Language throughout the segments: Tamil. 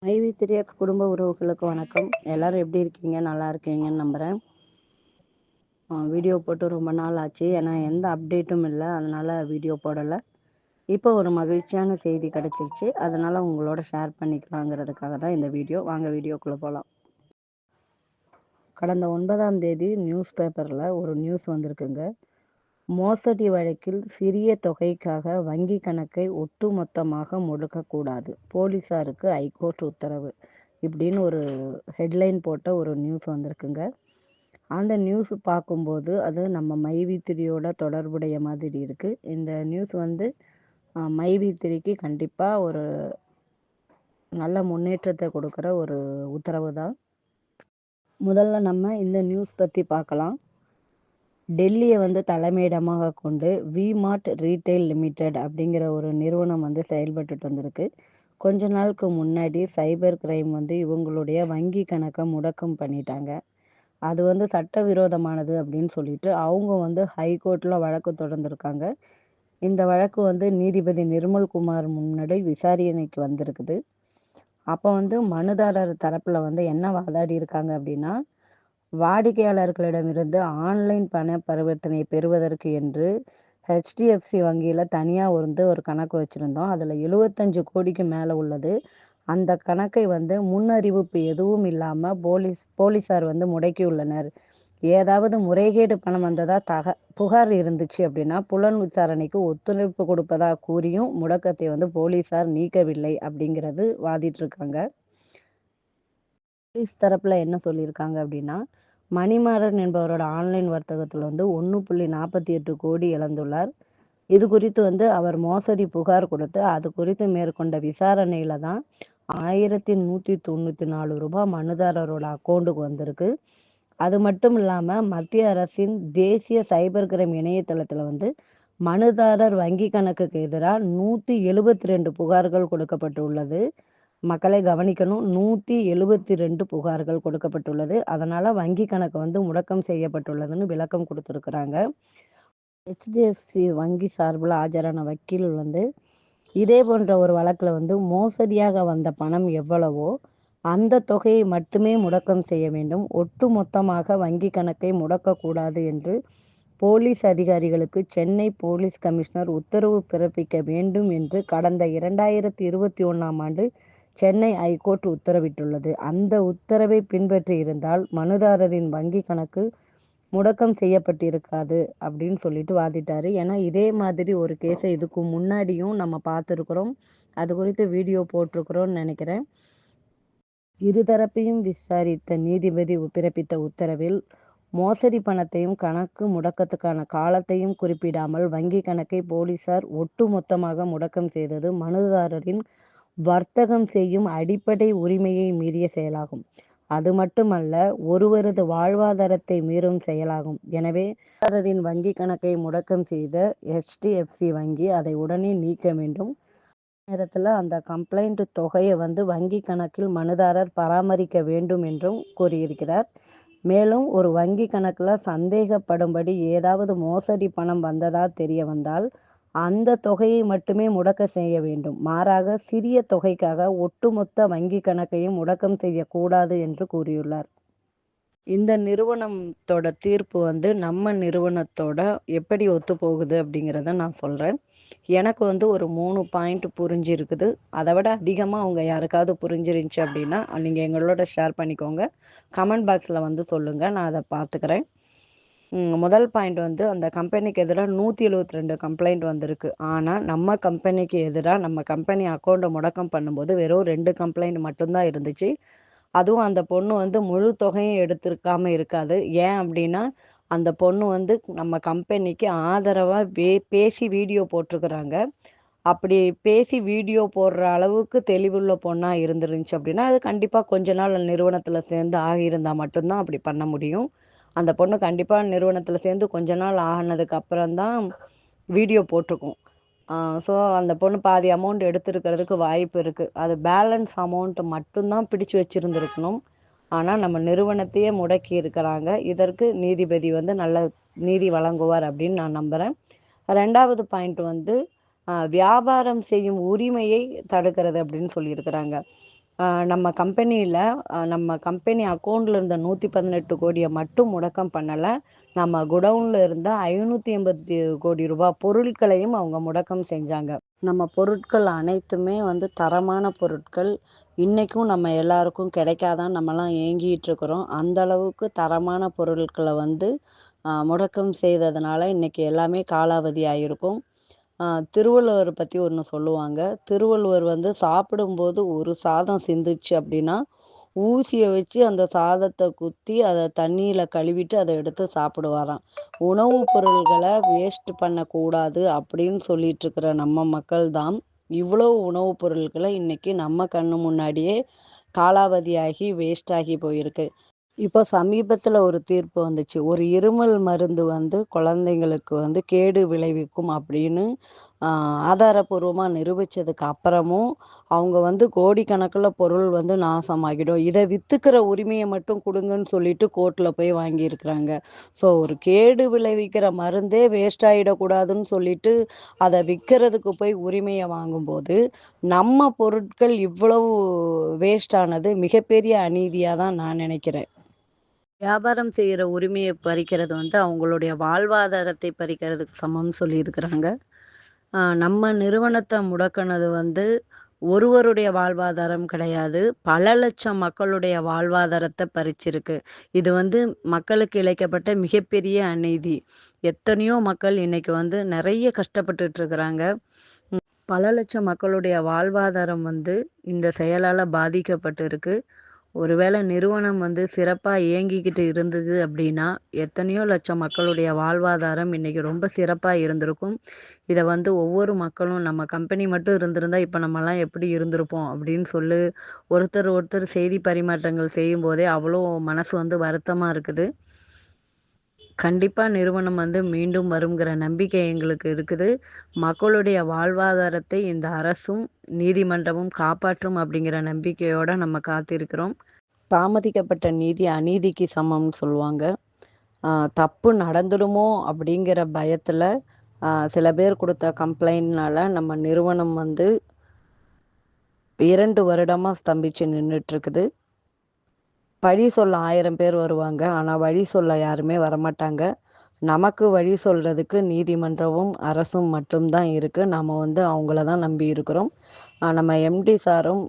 ஐவி த்ரீஎக்ஸ் குடும்ப உறவுகளுக்கு வணக்கம். எல்லாரும் எப்படி இருக்கீங்க? நல்லா இருக்கீங்கன்னு நம்புகிறேன். வீடியோ போட்டு ரொம்ப நாள் ஆச்சு. ஏன்னா எந்த அப்டேட்டும் இல்லை, அதனால் வீடியோ போடலை. இப்போ ஒரு மகிழ்ச்சியான செய்தி கிடச்சிருச்சு, அதனால் உங்களோட ஷேர் பண்ணிக்கலாங்கிறதுக்காக தான் இந்த வீடியோ. வாங்க வீடியோக்குள்ளே போகலாம். கடந்த 9ஆம் தேதி நியூஸ் பேப்பரில் ஒரு நியூஸ் வந்திருக்குங்க. மோசடி வழக்கில் சிறிய தொகைக்காக வங்கி கணக்கை ஒட்டுமொத்தமாக முடக்கக்கூடாது, போலீஸாருக்கு ஐகோர்ட் உத்தரவு, இப்படின்னு ஒரு ஹெட்லைன் போட்ட ஒரு நியூஸ் வந்திருக்குங்க. அந்த நியூஸ் பார்க்கும்போது அது நம்ம மைவி3யோட தொடர்புடைய மாதிரி இருக்குது. இந்த நியூஸ் வந்து மைவி3க்கு கண்டிப்பாக ஒரு நல்ல முன்னேற்றத்தை கொடுக்குற ஒரு உத்தரவு தான். முதல்ல நம்ம இந்த நியூஸ் பற்றி பார்க்கலாம். டெல்லியை வந்து தலைமையிடமாக கொண்டு விமார்ட் ரீட்டைல் லிமிடெட் அப்படிங்கிற ஒரு நிறுவனம் வந்து செயல்பட்டுட்டு வந்திருக்கு. கொஞ்ச நாளுக்கு முன்னாடி சைபர் கிரைம் வந்து இவங்களுடைய வங்கி கணக்கை முடக்கம் பண்ணிட்டாங்க. அது வந்து சட்டவிரோதமானது அப்படின்னு சொல்லிட்டு அவங்க வந்து ஹைகோர்ட்டில் வழக்கு தொடர்ந்துருக்காங்க. இந்த வழக்கு வந்து நீதிபதி நிர்மல்குமார் முன்னாடி விசாரணைக்கு வந்திருக்குது. அப்போ வந்து மனுதாரர் தரப்பில் வந்து என்ன வாதாடி இருக்காங்க அப்படின்னா, வாடிக்கையாளர்களிடமிருந்து ஆன்லைன் பண பரிவர்த்தனை பெறுவதற்கு என்று ஹெச்டிஎஃப்சி வங்கியில் தனியாக வந்து ஒரு கணக்கு வச்சுருந்தோம். அதில் 75 கோடிக்கு மேலே உள்ளது. அந்த கணக்கை வந்து முன்னறிவிப்பு எதுவும் இல்லாமல் போலீஸார் வந்து முடக்கியுள்ளனர். ஏதாவது முறைகேடு பணம் வந்ததாக புகார் இருந்துச்சு அப்படின்னா புலன் விசாரணைக்கு ஒத்துழைப்பு கொடுப்பதா கூறியும் முடக்கத்தை வந்து போலீஸார் நீக்கவில்லை அப்படிங்கிறது வாதிட்டு இருக்காங்க. போலீஸ் தரப்புல என்ன சொல்லியிருக்காங்க அப்படின்னா, மணிமாறன் என்பவரோட ஆன்லைன் வர்த்தகத்தில் வந்து 1.48 கோடி இழந்துள்ளார். இது குறித்து வந்து அவர் மோசடி புகார் கொடுத்து அது குறித்து மேற்கொண்ட விசாரணையில தான் 1194 ரூபாய் மனுதாரரோட அக்கௌண்ட்டுக்கு வந்திருக்கு. அது மட்டும் இல்லாமல் மத்திய அரசின் தேசிய சைபர் கிரைம் இணையதளத்தில் வந்து மனுதாரர் வங்கி கணக்குக்கு எதிராக 172 புகார்கள் கொடுக்கப்பட்டுள்ளது. மக்களை கவனிக்கணும், 172 புகார்கள் கொடுக்கப்பட்டுள்ளது. அதனால் வங்கி கணக்கு வந்து முடக்கம் செய்யப்பட்டுள்ளதுன்னு விளக்கம் கொடுத்துருக்குறாங்க. ஹெச்டிஎஃப்சி வங்கி சார்பில் ஆஜரான வக்கீல் வந்து இதே போன்ற ஒரு வழக்கில் வந்து மோசடியாக வந்த பணம் எவ்வளவோ அந்த தொகையை மட்டுமே முடக்கம் செய்ய வேண்டும், ஒட்டு மொத்தமாக வங்கி கணக்கை முடக்கக்கூடாது என்று போலீஸ் அதிகாரிகளுக்கு சென்னை போலீஸ் கமிஷனர் உத்தரவு பிறப்பிக்க வேண்டும் என்று கடந்த 2021ஆம் ஆண்டு சென்னை ஐகோர்ட் உத்தரவிட்டுள்ளது. அந்த உத்தரவை பின்பற்றி இருந்தால் மனுதாரரின் வங்கி கணக்கு முடக்கம் செய்யப்பட்டிருக்காது அப்படின்னு சொல்லிட்டு வாதிட்டாரு. ஏன்னா இதே மாதிரி ஒரு கேஸை இதுக்கு முன்னாடியும் நம்ம பார்த்துருக்குறோம். அது குறித்து வீடியோ போட்டிருக்கிறோம்னு நினைக்கிறேன். இருதரப்பையும் விசாரித்த நீதிபதி பிறப்பித்த உத்தரவில் மோசடி பணத்தையும் கணக்கு முடக்கத்துக்கான காலத்தையும் குறிப்பிடாமல் வங்கி கணக்கை போலீசார் ஒட்டு மொத்தமாக முடக்கம் செய்தது மனுதாரரின் வர்த்தகம் செய்யும் அடிப்படை உரிமையை மீறிய செயலாகும். அது மட்டுமல்ல, ஒருவரது வாழ்வாதாரத்தை மீறும் செயலாகும். எனவே மனுதாரரின் வங்கி கணக்கை முடக்கம் செய்த ஹெச்டிஎஃப்சி வங்கி அதை உடனே நீக்க வேண்டும். நேரத்தில் அந்த கம்ப்ளைண்ட் தொகையை வந்து வங்கி கணக்கில் மனுதாரர் பராமரிக்க வேண்டும் என்றும் கூறியிருக்கிறார். மேலும் ஒரு வங்கி கணக்கில் சந்தேகப்படும்படி ஏதாவது மோசடி பணம் வந்ததா தெரிய வந்தால் அந்த தொகையை மட்டுமே முடக்க செய்ய வேண்டும். மாறாக சிறிய தொகைக்காக ஒட்டுமொத்த வங்கி கணக்கையும் முடக்கம் செய்யக்கூடாது என்று கூறியுள்ளார். இந்த நிறுவனத்தோட தீர்ப்பு வந்து நம்ம நிறுவனத்தோட எப்படி ஒத்து போகுது அப்படிங்கிறத நான் சொல்கிறேன். எனக்கு வந்து ஒரு 3 பாயிண்ட் புரிஞ்சிருக்குது. அதை விட அதிகமாக அவங்க யாருக்காவது புரிஞ்சிருந்துச்சு அப்படின்னா நீங்கள் எங்களோட ஷேர் பண்ணிக்கோங்க. கமெண்ட் பாக்ஸில் வந்து சொல்லுங்கள், நான் அதை பார்த்துக்கிறேன். முதல் பாயிண்ட் வந்து அந்த கம்பெனிக்கு எதிராக 172 கம்ப்ளைண்ட் வந்திருக்கு. ஆனால் நம்ம கம்பெனிக்கு எதிராக நம்ம கம்பெனி அக்கௌண்ட்டை முடக்கம் பண்ணும்போது வெறும் 2 கம்ப்ளைண்ட் மட்டும்தான் இருந்துச்சு. அதுவும் அந்த பொண்ணு வந்து முழு தொகையும் எடுத்திருக்காம இருக்காது. ஏன் அப்படின்னா அந்த பொண்ணு வந்து நம்ம கம்பெனிக்கு ஆதரவாக பேசி வீடியோ போட்டிருக்கிறாங்க. அப்படி பேசி வீடியோ போடுற அளவுக்கு தெளிவுள்ள பொண்ணாக இருந்துருந்துச்சு அப்படின்னா அது கண்டிப்பாக கொஞ்ச நாள் நிறுவனத்தில் சேர்ந்து ஆகியிருந்தால் மட்டும்தான் அப்படி பண்ண முடியும். அந்த பொண்ணு கண்டிப்பாக நிறுவனத்தில் சேர்ந்து கொஞ்ச நாள் ஆகினதுக்கு அப்புறம்தான் வீடியோ போட்டிருக்கும். ஸோ அந்த பொண்ணு பாதி அமௌண்ட் எடுத்துருக்கிறதுக்கு வாய்ப்பு இருக்குது. அது பேலன்ஸ் அமௌண்ட் மட்டும்தான் பிடிச்சு வச்சுருந்துருக்கணும். ஆனால் நம்ம நிறுவனத்தையே முடக்கி இருக்கிறாங்க. இதற்கு நீதிபதி வந்து நல்ல நீதி வழங்குவார் அப்படின்னு நான் நம்புகிறேன். 2வது பாயிண்ட் வந்து வியாபாரம் செய்யும் உரிமையை தடுக்கிறது அப்படின்னு சொல்லியிருக்கிறாங்க. நம்ம கம்பெனியில நம்ம கம்பெனி அக்கவுண்ட்ல இருந்த 118 கோடிய மட்டும் முடக்கம் பண்ணல. நம்ம குடவுன்ல இருந்த 580 கோடி ரூபாய் பொருட்களையும் அவங்க முடக்கம் செஞ்சாங்க. நம்ம பொருட்கள் அனைத்துமே வந்து தரமான பொருட்கள். இன்னைக்கும் நம்ம எல்லாருக்கும் கிடைக்காதான்னு நம்மலாம் ஏங்கிட்டு இருக்கிறோம். அந்த அளவுக்கு தரமான பொருட்கள வந்து முடக்கம் செய்ததுனால இன்னைக்கு எல்லாமே காலாவதி ஆயிருக்கும். ஆ திருவள்ளுவர் பத்தி ஒண்ணு சொல்லுவாங்க. திருவள்ளுவர் வந்து சாப்பிடும்போது ஒரு சாதம் சிந்துச்சு அப்படின்னா, ஊசிய வச்சு அந்த சாதத்த குத்தி, அத தண்ணீல கழுவிட்டு அத எடுத்து சாப்பிடுவாராம். உணவு பொருள்கள வேஸ்ட் பண்ணக்கூடாது அப்படின்னு சொல்லிட்டு இருக்கிற நம்ம மக்கள் தான், இவ்வளவு உணவு பொருட்கள இன்னைக்கு நம்ம கண்ணு முன்னாடியே காலாவதியாகி, வேஸ்ட் ஆகி போயிருக்கு. இப்போ சமீபத்துல ஒரு தீர்ப்பு வந்துச்சு. ஒரு இருமல் மருந்து வந்து குழந்தைங்களுக்கு வந்து கேடு விளைவிக்கும் அப்படின்னு ஆ ஆதாரப்பூர்வமா நிரூபிச்சதுக்கு அப்புறமும், அவங்க வந்து கோடிக்கணக்குல பொருள் வந்து நாசமாகிடும். இத வித்துக்கிற உரிமைய மட்டும் குடுங்கன்னு சொல்லிட்டு கோர்ட்ல போய் வாங்கியிருக்கிறாங்க. ஸோ ஒரு கேடு விளைவிக்கிற மருந்தே வேஸ்ட் ஆயிடக்கூடாதுன்னு சொல்லிட்டு, அத விக்கிறதுக்கு போய் உரிமைய வாங்கும்போது, நம்ம பொருட்கள் இவ்வளவு வேஸ்ட் ஆனது மிகப்பெரிய அநீதியா தான் நான் நினைக்கிறேன். வியாபாரம் செய்யற உரிமைய பறிக்கிறது வந்து அவங்களுடைய வாழ்வாதாரத்தை பறிக்கிறதுக்கு சமம்னு சொல்லியிருக்கிறாங்க. நம்ம நிறுவனத்த முடக்குனது வந்து ஒருவருடைய வாழ்வாதாரம் கிடையாது. பல லட்சம் மக்களுடைய வாழ்வாதாரத்த பறிச்சிருக்கு. இது வந்து மக்களுக்கு இழைக்கப்பட்ட மிகப்பெரிய அநீதி. எத்தனையோ மக்கள் இன்னைக்கு வந்து நெறைய கஷ்டப்பட்டுட்டு இருக்கிறாங்க. பல லட்சம் மக்களுடைய வாழ்வாதாரம் வந்து இந்த செயலால பாதிக்கப்பட்டு இருக்கு. ஒருவேளை நிறுவனம் வந்து சிறப்பா இயங்கிக்கிட்டு இருந்தது அப்படின்னா, எத்தனையோ லட்சம் மக்களுடைய வாழ்வாதாரம் இன்னைக்கு ரொம்ப சிறப்பா இருந்திருக்கும். இத வந்து ஒவ்வொரு மக்களும் நம்ம கம்பெனி மட்டும் இருந்திருந்தா, இப்ப நம்மலாம் எப்படி இருந்திருப்போம் அப்படின்னு ஒருத்தர் ஒருத்தர் செய்தி பரிமாற்றங்கள் செய்யும்போதே அவ்வளோ மனசு வந்து வருத்தமா இருக்குது. கண்டிப்பா நிறுவனம் வந்து மீண்டும் வருங்கிற நம்பிக்கை எங்களுக்கு இருக்குது. மக்களுடைய வாழ்வாதாரத்தை இந்த அரசும், நீதிமன்றமும் காப்பாற்றும் அப்படிங்கிற நம்பிக்கையோட நம்ம காத்திருக்கிறோம். தாமதிக்கப்பட்ட நீதி அநீதிக்கு சமம்னு சொல்லுவாங்க. ஆ தப்பு நடந்துடுமோ அப்படிங்கிற பயத்துல, சில பேர் குடுத்த கம்ப்ளைண்ட்னால நம்ம நிறுவனம் வந்து 2 வருடமா ஸ்தம்பிச்சு நின்னுட்டுருக்குது. பழி சொல்ல 1000 பேர் வருவாங்க. ஆனா, வழி சொல்ல யாருமே வரமாட்டாங்க. நமக்கு வழி சொல்றதுக்கு நீதிமன்றமும், அரசும் மட்டும் தான் இருக்கு. நாம வந்து அவங்கள தான் நம்பி இருக்கிறோம். நம்ம எம்டி சாரும்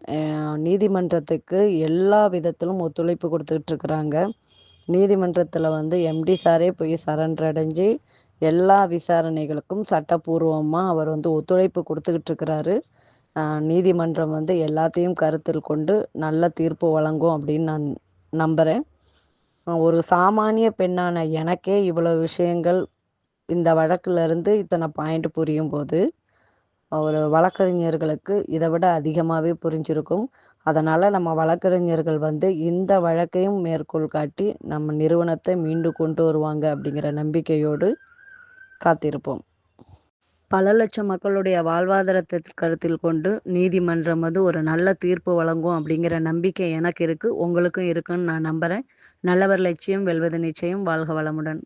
நீதிமன்றத்துக்கு எல்லா விதத்திலும் ஒத்துழைப்பு குடுத்துட்டு இருக்கிறாங்க. நீதிமன்றத்தில வந்து எம்டி சாரே போய் சரண்டர் அடைஞ்சு, எல்லா விசாரணைகளுக்கும் சட்டப்பூர்வமா அவர் வந்து ஒத்துழைப்பு குடுத்துக்கிட்டு இருக்கிறாரு. நீதிமன்றம் வந்து எல்லாத்தையும் கருத்தில் கொண்டு நல்ல தீர்ப்பு வழங்கும் அப்படின்னு நான் நம்புறேன். ஒரு சாமானிய பெண்ணான எனக்கே இவ்வளவு விஷயங்கள் இந்த வழக்குல இருந்து இத்தனை பாயிண்ட் புரியும்போது, ஒரு வழக்கறிஞர்களுக்கு இத விட அதிகமாவே புரிஞ்சிருக்கும். அதனால நம்ம வழக்கறிஞர்கள் வந்து இந்த வழக்கையும் மேற்கோள் காட்டி, நம்ம நிறுவனத்த மீண்டு கொண்டு வருவாங்க அப்படிங்கிற நம்பிக்கையோடு காத்திருப்போம். பல லட்சம் மக்களுடைய வாழ்வாதாரத்தை கருத்தில் கொண்டு நீதிமன்றம் வந்து ஒரு நல்ல தீர்ப்பு வழங்கும் அப்படிங்கிற நம்பிக்கை எனக்கு இருக்கு. உங்களுக்கும் இருக்குன்னு நான் நம்புறேன். நல்லவர் லட்சியம் வெல்வது நிச்சயம். வாழ்க வளமுடன்.